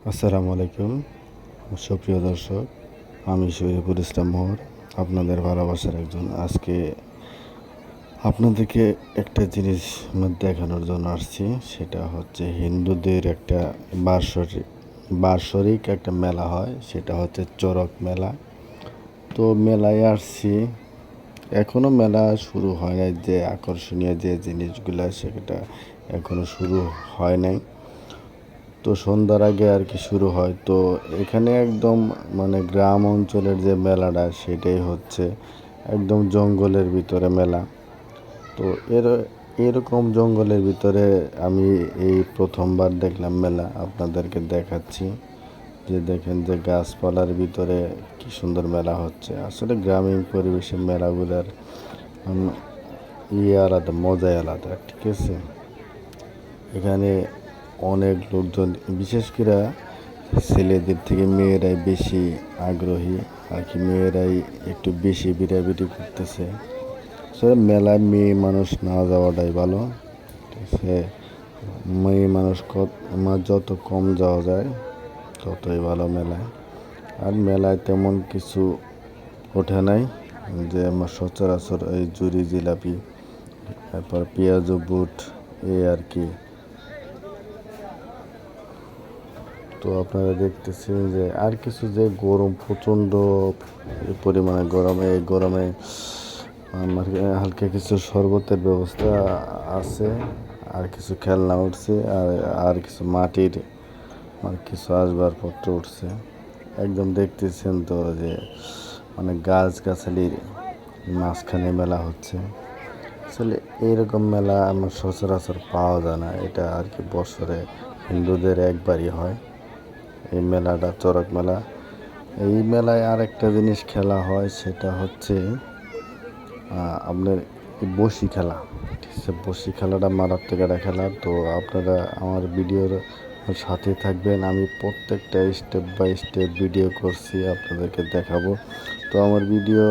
আসসালামু আলাইকুম সুপ্রিয় দর্শক, আমি শরীফুল ইসলাম মোহর, আপনাদের ভালোবাসার একজন। আজকে আপনাদেরকে একটা জিনিস দেখানোর জন্য আসছি। সেটা হচ্ছে হিন্দুদের একটা বার্ষরিক একটা মেলা হয়, সেটা হচ্ছে চড়ক মেলা। তো মেলায় আসছি, এখনও মেলা শুরু হয় নাই। যে আকর্ষণীয় যে জিনিসগুলো সেটা এখনও শুরু হয় নাই। তো সন্ধ্যার আগে আর কি শুরু হয়। তো এখানে একদম গ্রাম অঞ্চলের যে মেলাটা সেটাই হচ্ছে একদম জঙ্গলের ভিতরে মেলা। তো এরকম জঙ্গলের ভিতরে আমি এই প্রথমবার দেখলাম মেলা। আপনাদেরকে দেখাচ্ছি যে দেখেন যে গাছপালার ভিতরে কি সুন্দর মেলা হচ্ছে। আসলে গ্রামীণ পরিবেশের মেলাগুলোর আলাদা, মজাই আলাদা, ঠিক আছে। এখানে অনেক লোকজন, বিশেষ করে ছেলেদের থেকে মেয়েরাই বেশি আগ্রহী আর কি। মেয়েরাই একটু বেশি বিড়াবিড়ি করতেছে। আসলে মেলায় মেয়ে মানুষ না যাওয়াটাই ভালো, ঠিক আছে। মেয়ে মানুষ যত কম যাওয়া যায় ততই ভালো মেলায়। আর মেলায় তেমন কিছু ওঠে নাই, যে আমার সচরাচর এই জুড়ি জিলাপি, তারপর পেঁয়াজু বুট, এই আর কি। তো আপনারা দেখতেছেন যে আর কিছু, যে গরম প্রচণ্ড পরিমাণে গরম। এই গরমে আমার হালকা কিছু শরবতের ব্যবস্থা আছে, আর কিছু খেলনা উঠছে, আর কিছু মাটির কিছু আসবাবপত্র উঠছে। একদম দেখতেছেন তো যে গাছগাছালির মাঝখানে মেলা হচ্ছে। আসলে এইরকম মেলা আমার সচরাচর পাওয়া যায় না। এটা আর কি বছরে হিন্দুদের একবারই হয় এই মেলাটা, চড়ক মেলা। এই মেলায় আর একটা জিনিস খেলা হয়, সেটা হচ্ছে আপনার বশি খেলা, ঠিক আছে। বশি খেলাটা মারাত্মক একটা খেলা। তো আপনারা আমার ভিডিওর সাথে থাকবেন। আমি প্রত্যেকটা স্টেপ বাই স্টেপ ভিডিও করছি, আপনাদেরকে দেখাবো। তো আমার ভিডিও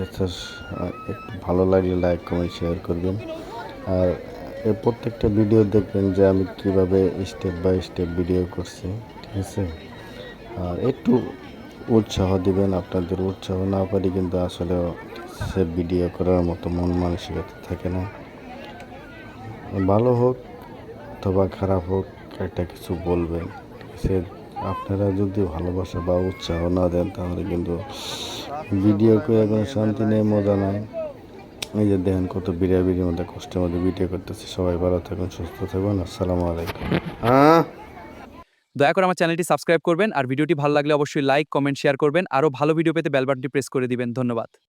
একটু ভালো লাগলে লাইক, কমেন্ট, শেয়ার করবেন। আর এই প্রত্যেকটা ভিডিও দেখবেন যে আমি কিভাবে স্টেপ বাই স্টেপ ভিডিও করছি, ঠিক আছে। আর একটু উৎসাহ দিবেন। আপনাদের উৎসাহ না পারি কিন্তু আসলে সে ভিডিও করার মতো মন মানসিকতা থাকে না। ভালো হোক অথবা খারাপ হোক, একটা কিছু বলবেন, সে আপনারা যদি ভালোবাসা বা উৎসাহ না দেন তাহলে কিন্তু ভিডিও করে কোনো শান্তি নেই, মজা নাই। এই যে দেখেন কত বিড়াবিড়ির মধ্যে কষ্টের মধ্যে ভিডিও করতেছে। সবাই ভালো থাকুন, সুস্থ থাকুন। আসসালামু আলাইকুম। হ্যাঁ, দয়া করে আমার চ্যানেলটি সাবস্ক্রাইব করবেন আর ভিডিওটি ভালো লাগলে অবশ্যই লাইক, কমেন্ট, শেয়ার করবেন। আরও ভালো ভিডিও পেতে বেল বাটনটি প্রেস করে দিবেন। ধন্যবাদ।